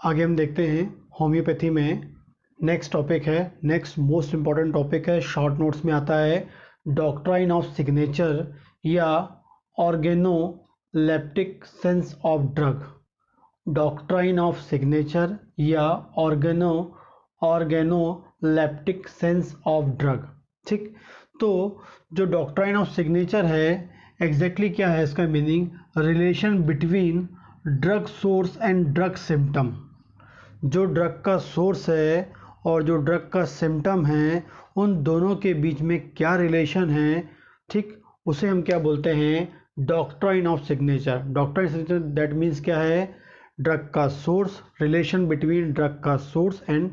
आगे हम देखते हैं होम्योपैथी में नेक्स्ट टॉपिक है, नेक्स्ट मोस्ट इम्पॉर्टेंट टॉपिक है, शॉर्ट नोट्स में आता है डॉक्ट्राइन ऑफ सिग्नेचर या organoleptic sense of drug. Doctrine of signature या ऑर्गेनोलेप्टिक सेंस ऑफ ड्रग। ठीक, तो जो डॉक्ट्राइन ऑफ सिग्नेचर है एग्जैक्टली क्या है इसका meaning? Relation between drug source and drug symptom. जो ड्रग का सोर्स है और जो ड्रग का सिम्टम है उन दोनों के बीच में क्या रिलेशन है, ठीक, उसे हम क्या बोलते हैं? Doctrine of signature. Doctrine signature that means क्या है? ड्रग का सोर्स, रिलेशन बिटवीन ड्रग का सोर्स एंड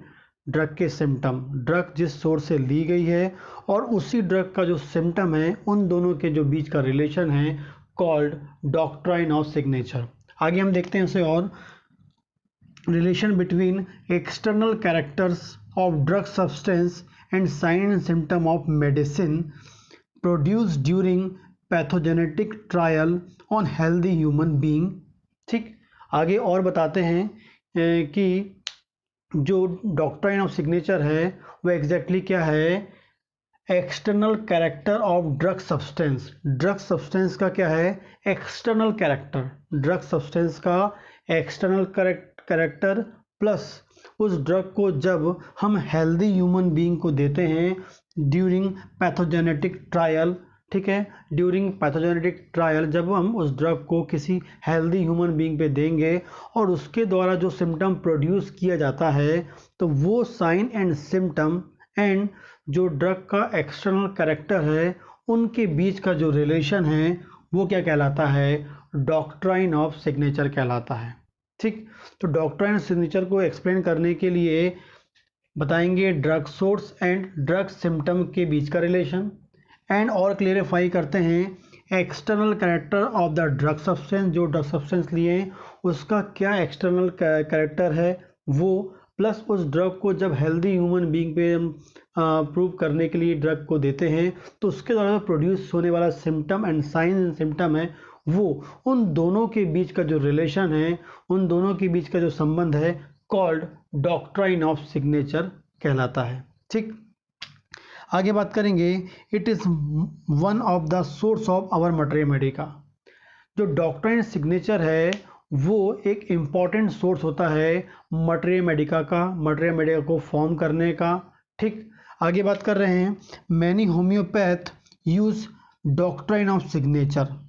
ड्रग के सिम्टम। ड्रग जिस सोर्स से ली गई है और उसी ड्रग का जो सिम्टम है उन दोनों के जो बीच का रिलेशन है कॉल्ड डॉक्ट्राइन ऑफ सिग्नेचर। आगे हम देखते हैं उसे और relation between external characters of drug substance and sign and symptom of medicine produce during pathogenetic trial on healthy human being. ठीक, आगे और बताते हैं कि जो डॉक्ट्राइन ऑफ सिग्नेचर है वो एग्जैक्टली क्या है? External character of drug substance. Drug substance का क्या है? External character. ड्रग सब्सटेंस का एक्सटर्नल कैरेक्टर प्लस उस ड्रग को जब हम हेल्दी ह्यूमन बीइंग को देते हैं ड्यूरिंग पैथोजेनेटिक ट्रायल, ठीक है, ड्यूरिंग पैथोजेनेटिक ट्रायल जब हम उस ड्रग को किसी हेल्दी ह्यूमन बीइंग पे देंगे और उसके द्वारा जो सिम्टम प्रोड्यूस किया जाता है तो वो साइन एंड सिम्टम एंड जो ड्रग का एक्सटर्नल कैरेक्टर है उनके बीच का जो रिलेशन है वो क्या कहलाता है? डॉक्ट्राइन ऑफ सिग्नेचर कहलाता है। ठीक, तो डॉक्ट्राइन ऑफ सिग्नेचर को एक्सप्लेन करने के लिए बताएंगे drug source and drug symptom के बीच का रिलेशन एंड और क्लेरिफाई करते हैं external character of the drug substance. जो ड्रग सब्सटेंस लिए उसका क्या एक्सटर्नल कैरेक्टर है वो, प्लस उस ड्रग को जब हेल्दी ह्यूमन बीइंग पे हम प्रूव करने के लिए ड्रग को देते हैं तो उसके द्वारा प्रोड्यूस होने वाला symptom and sign and symptom है वो, उन दोनों के बीच का जो रिलेशन है, उन दोनों के बीच का जो संबंध है कॉल्ड डॉक्ट्राइन ऑफ सिग्नेचर कहलाता है। ठीक, आगे बात करेंगे it is one of the source of our materia medica. जो डॉक्ट्राइन सिग्नेचर है वो एक इम्पॉर्टेंट सोर्स होता है मटेरिया मेडिका का, मटेरिया मेडिका को फॉर्म करने का। ठीक, आगे बात कर रहे हैं many homeopath use doctrine of signature.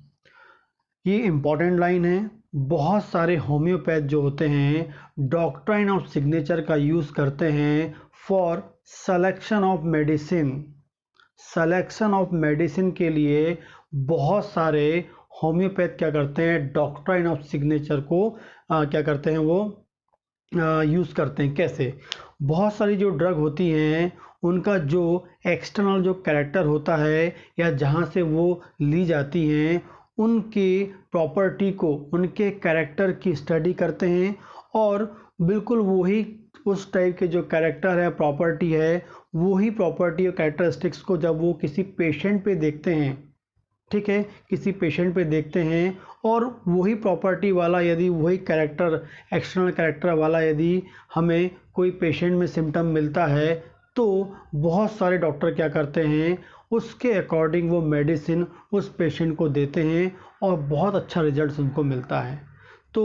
ये इम्पॉर्टेंट लाइन है। बहुत सारे होम्योपैथ जो होते हैं डॉक्ट्राइन ऑफ सिग्नेचर का यूज़ करते हैं for selection of medicine. Selection of medicine के लिए बहुत सारे होम्योपैथ क्या करते हैं? डॉक्ट्राइन ऑफ सिग्नेचर को क्या करते हैं? वो यूज़ करते हैं। कैसे? बहुत सारी जो ड्रग होती हैं उनका जो एक्सटर्नल जो कैरेक्टर होता है या जहाँ से वो ली जाती हैं उनके प्रॉपर्टी को, उनके कैरेक्टर की स्टडी करते हैं और बिल्कुल वही उस टाइप के जो कैरेक्टर है, प्रॉपर्टी है, वही प्रॉपर्टी और कैरेक्टरिस्टिक्स को जब वो किसी पेशेंट पे देखते हैं, ठीक है, किसी पेशेंट पे देखते हैं और वही प्रॉपर्टी वाला यदि वही कैरेक्टर, एक्सटर्नल कैरेक्टर वाला यदि हमें कोई पेशेंट में सिम्टम मिलता है तो बहुत सारे डॉक्टर क्या करते हैं उसके अकॉर्डिंग वो मेडिसिन उस पेशेंट को देते हैं और बहुत अच्छा रिजल्ट उनको मिलता है। तो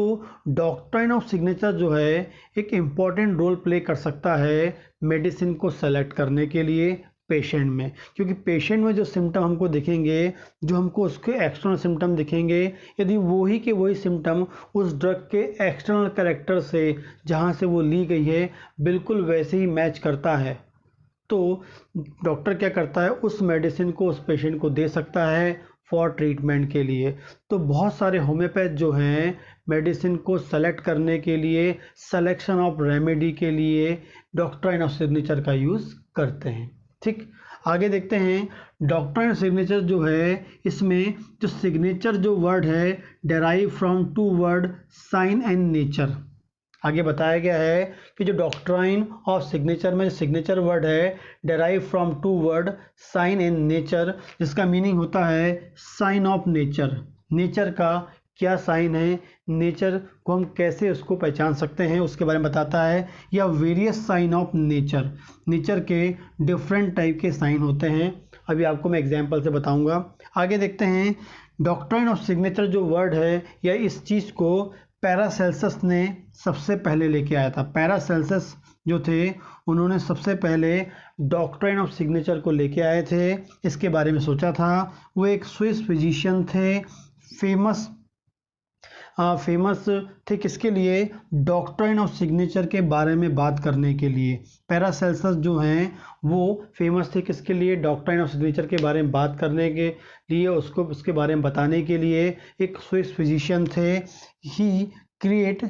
डॉक्ट्राइन ऑफ सिग्नेचर जो है एक इम्पॉर्टेंट रोल प्ले कर सकता है मेडिसिन को सेलेक्ट करने के लिए पेशेंट में, क्योंकि पेशेंट में जो सिम्टम हमको दिखेंगे, जो हमको उसके एक्सटर्नल सिम्टम दिखेंगे, यदि वही के वही सिम्टम उस ड्रग के एक्सटर्नल कैरेक्टर से जहाँ से वो ली गई है बिल्कुल वैसे ही मैच करता है तो डॉक्टर क्या करता है उस मेडिसिन को उस पेशेंट को दे सकता है फॉर ट्रीटमेंट के लिए। तो बहुत सारे होम्योपैथ जो हैं मेडिसिन को सेलेक्ट करने के लिए, सिलेक्शन ऑफ रेमेडी के लिए डॉक्ट्राइन ऑफ सिग्नेचर का यूज़ करते हैं। ठीक, आगे देखते हैं डॉक्ट्राइन ऑफ सिग्नेचर जो है इसमें जो सिग्नेचर जो वर्ड है derive from two word sign and nature. आगे बताया गया है कि जो डॉक्ट्राइन ऑफ सिग्नेचर में सिग्नेचर वर्ड है derive from two word sign and nature, जिसका मीनिंग होता है साइन ऑफ नेचर। नेचर का क्या साइन है, नेचर को हम कैसे उसको पहचान सकते हैं उसके बारे में बताता है, या various sign of nature, nature के डिफरेंट टाइप के साइन होते हैं। अभी आपको मैं एग्जांपल से बताऊंगा। आगे देखते हैं, डॉक्ट्राइन ऑफ सिग्नेचर जो वर्ड है या इस चीज़ को पैरासेल्सस ने सबसे पहले लेके आया था। पैरासेल्सस जो थे उन्होंने सबसे पहले डॉक्ट्राइन ऑफ सिग्नेचर को लेके आए थे, इसके बारे में सोचा था। वो एक स्विस फिजिशियन थे, फेमस थे किसके लिए, डॉक्ट्राइन ऑफ सिग्नेचर के बारे में बात करने के लिए। पैरासेल्सस जो हैं वो फेमस थे किसके लिए, डॉक्ट्राइन ऑफ सिग्नेचर के बारे में बात करने के लिए, उसके बारे में बताने के लिए। एक स्विस फिजिशियन थे। ही क्रिएट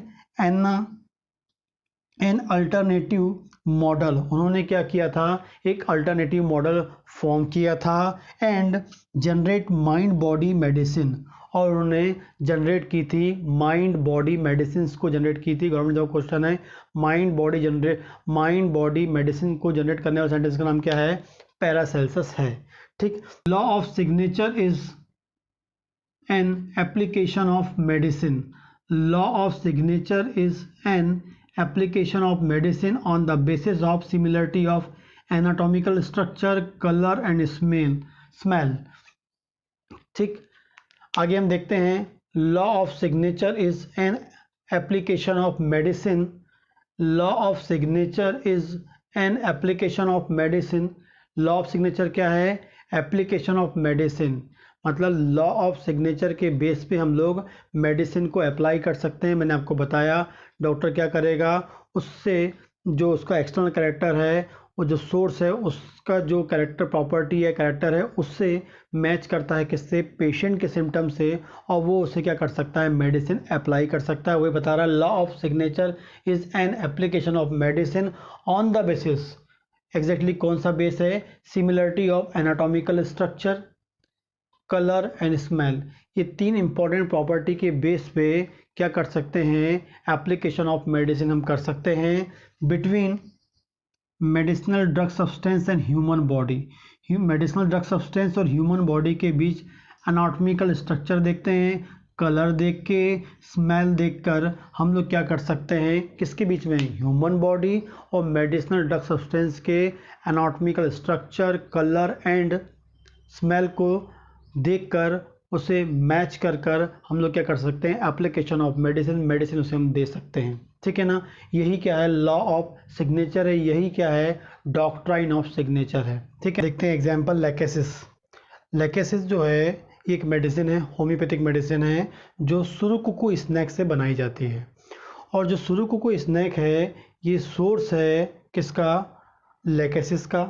एन अल्टरनेटिव मॉडल, उन्होंने क्या किया था, एक अल्टरनेटिव मॉडल फॉर्म किया था। And generate mind body medicine, और उन्होंने जनरेट की थी माइंड बॉडी मेडिसिन को जनरेट की थी। गवर्नमेंट जॉब क्वेश्चन है, माइंड बॉडी मेडिसिन को जनरेट करने वाले साइंटिस्ट का नाम क्या है, पैरासेल्सस है। ठीक। Law of signature is an application of medicine, law of signature is an application of medicine on the basis of similarity of anatomical structure, color and smell। ठीक। आगे हम देखते हैं, law of signature is an application of medicine, law of signature is an application of medicine. Law of signature क्या है, application of medicine, मतलब law of signature के base पे हम लोग मेडिसिन को अप्लाई कर सकते हैं। मैंने आपको बताया डॉक्टर क्या करेगा, उससे जो उसका एक्सटर्नल कैरेक्टर है, वो जो सोर्स है उसका जो कैरेक्टर प्रॉपर्टी है, कैरेक्टर है, उससे मैच करता है किससे, पेशेंट के सिम्टम से, और वो उसे क्या कर सकता है, मेडिसिन अप्लाई कर सकता है। वही बता रहा है, law of signature is an application of medicine on the basis, exactly कौन सा बेस है, similarity of anatomical structure, colour and smell. ये तीन इंपॉर्टेंट प्रॉपर्टी के बेस पे क्या कर सकते हैं, एप्लीकेशन ऑफ मेडिसिन हम कर सकते हैं between medicinal drug substance and human body. Medicinal drug substance और ह्यूमन बॉडी के बीच एनाटॉमिकल स्ट्रक्चर देखते हैं, कलर देख के, स्मेल देखकर हम लोग क्या कर सकते हैं, किसके बीच में, ह्यूमन बॉडी और मेडिसिनल ड्रग सब्सटेंस के anatomical structure, colour and smell को देखकर उसे मैच कर हम लोग क्या कर सकते हैं, एप्लीकेशन ऑफ मेडिसिन उसे हम दे सकते हैं। ठीक है ना, यही क्या है, लॉ ऑफ सिग्नेचर है, यही क्या है, डॉक्ट्राइन ऑफ सिग्नेचर है। ठीक है, देखते हैं एग्जांपल, लैकेसिस जो है ये एक मेडिसिन है, होम्योपैथिक मेडिसिन है, जो सुरुकुकु स्नैक से बनाई जाती है। और जो सुरुकुकु स्नैक है ये सोर्स है किसका, लैकेसिस का।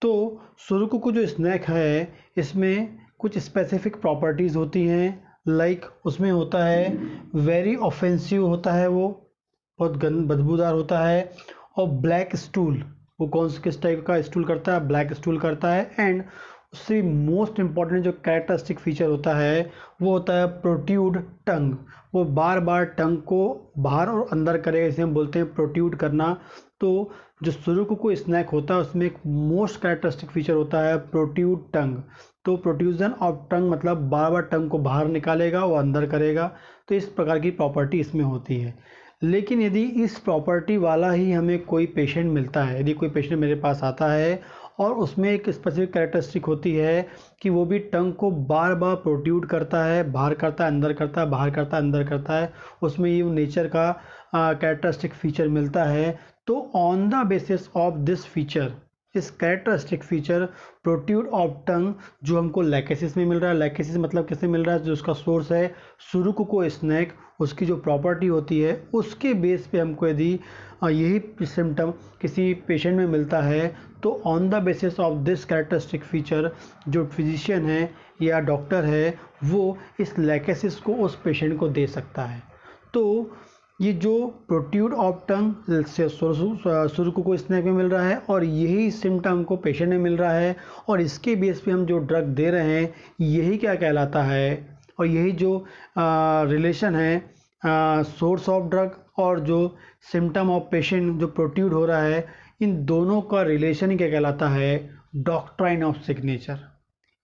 तो सुरुकुकु जो स्नैक है इसमें कुछ स्पेसिफिक प्रॉपर्टीज़ होती हैं, लाइक उसमें होता है वेरी ऑफेंसिव होता है, वो बहुत बदबूदार होता है, और ब्लैक स्टूल, वो किस टाइप का स्टूल करता है, ब्लैक स्टूल करता है। एंड उससे मोस्ट इम्पॉर्टेंट जो कैरेक्टरिस्टिक फीचर होता है वो होता है प्रोट्यूड टंग, वो बार बार टंग को बाहर और अंदर करेगा, इसे हम बोलते हैं प्रोट्यूड करना। तो जो सुरुकुकु स्नैक होता है उसमें एक मोस्ट कैरेक्टरिस्टिक फीचर होता है प्रोट्यूड टंग। तो प्रोट्यूजन ऑफ टंग मतलब बार बार टंग को बाहर निकालेगा और अंदर करेगा, तो इस प्रकार की प्रॉपर्टी इसमें होती है। लेकिन यदि इस प्रॉपर्टी वाला ही हमें कोई पेशेंट मिलता है, यदि कोई पेशेंट मेरे पास आता है और उसमें एक स्पेसिफिक कैरेक्टरिस्टिक होती है कि वो भी टंग को बार बार प्रोट्यूड करता है, बाहर करता है, अंदर करता है, बाहर करता है, अंदर करता है, उसमें ये नेचर का कैरेक्टरिस्टिक फीचर मिलता है, तो on the basis of this feature, इस characteristic feature protrude of tongue जो हमको लैकेसिस में मिल रहा है, लैकेसिस मतलब किससे मिल रहा है, जो उसका सोर्स है सुरुकुकु स्नैक, उसकी जो प्रॉपर्टी होती है उसके बेस पे हमको यदि यही सिम्टम किसी पेशेंट में मिलता है तो on the basis of this characteristic feature जो फिजिशियन है या डॉक्टर है वो इस लैकेसिस को उस पेशेंट को दे सकता है। तो ये जो प्रोट्यूड ऑफ टंग से सुरुकुकु स्नैक में मिल रहा है और यही सिम्टम को पेशेंट में मिल रहा है, और इसके बेस पे हम जो ड्रग दे रहे हैं यही क्या कहलाता है, और यही जो रिलेशन है सोर्स ऑफ ड्रग और जो सिम्टम ऑफ पेशेंट जो प्रोट्यूड हो रहा है, इन दोनों का रिलेशन ही क्या कहलाता है, डॉक्ट्राइन ऑफ सिग्नेचर।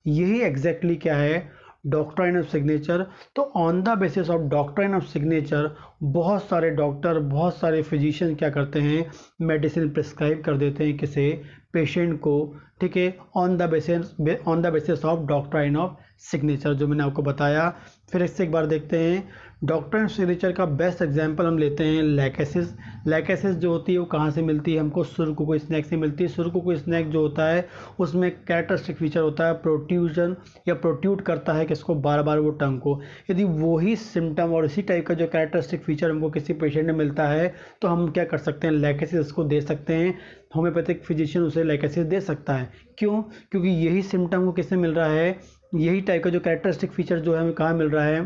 यही एग्जैक्टली क्या है, डॉक्ट्राइन ऑफ सिग्नेचर। तो on the basis of doctrine of signature बहुत सारे डॉक्टर, बहुत सारे फिजिशियन क्या करते हैं, मेडिसिन प्रिस्क्राइब कर देते हैं किसी पेशेंट को, ठीक है, on the basis of doctrine of signature, जो मैंने आपको बताया। फिर इससे एक बार देखते हैं डॉक्ट्राइन ऑफ सिग्नेचर का बेस्ट एग्जांपल हम लेते हैं लैकेसिस। लैकेसिस जो होती है वो कहाँ से मिलती है हमको, सुरकुको स्नैक से मिलती है। सुरकुको स्नैक जो होता है उसमें कैरेक्टरिस्टिक फीचर होता है प्रोट्यूजन, या प्रोट्यूट करता है किसको, बार बार वो टंग को। यदि वही सिम्टम और इसी टाइप का जो कैरेक्टरिस्टिक फीचर हमको किसी पेशेंट में मिलता है तो हम क्या कर सकते हैं, लैकेसिस को दे सकते हैं। होम्योपैथिक फिजिशियन उसे लैकेसिस दे सकता है। क्यों? क्योंकि यही सिम्टम को किससे मिल रहा है, यही टाइप का जो कैरेक्टरिस्टिक फीचर जो है हमें कहाँ मिल रहा है,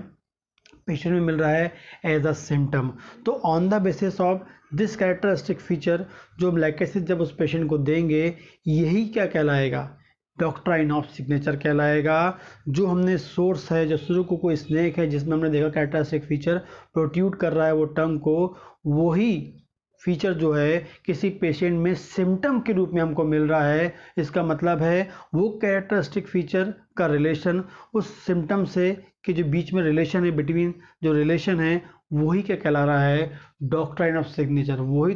पेशेंट में मिल रहा है एज अ सिम्टम। तो on the basis of this characteristic feature जो हम लैकेसिस जब उस पेशेंट को देंगे, यही क्या कहलाएगा, डॉक्ट्राइन ऑफ सिग्नेचर कहलाएगा। जो हमने सोर्स है, जो सुरकुको स्नेक है जिसमें हमने देखा कैरेक्टरिस्टिक फीचर प्रोट्यूट कर रहा है वो टंग को, वही फीचर जो है किसी पेशेंट में सिम्टम के रूप में हमको मिल रहा है। इसका मतलब है वो कैरेक्टरिस्टिक फीचर का रिलेशन उस सिम्टम से कि जो बीच में रिलेशन है, बिटवीन जो रिलेशन है वही क्या कहला रहा है, डॉक्ट्राइन ऑफ सिग्नेचर। वही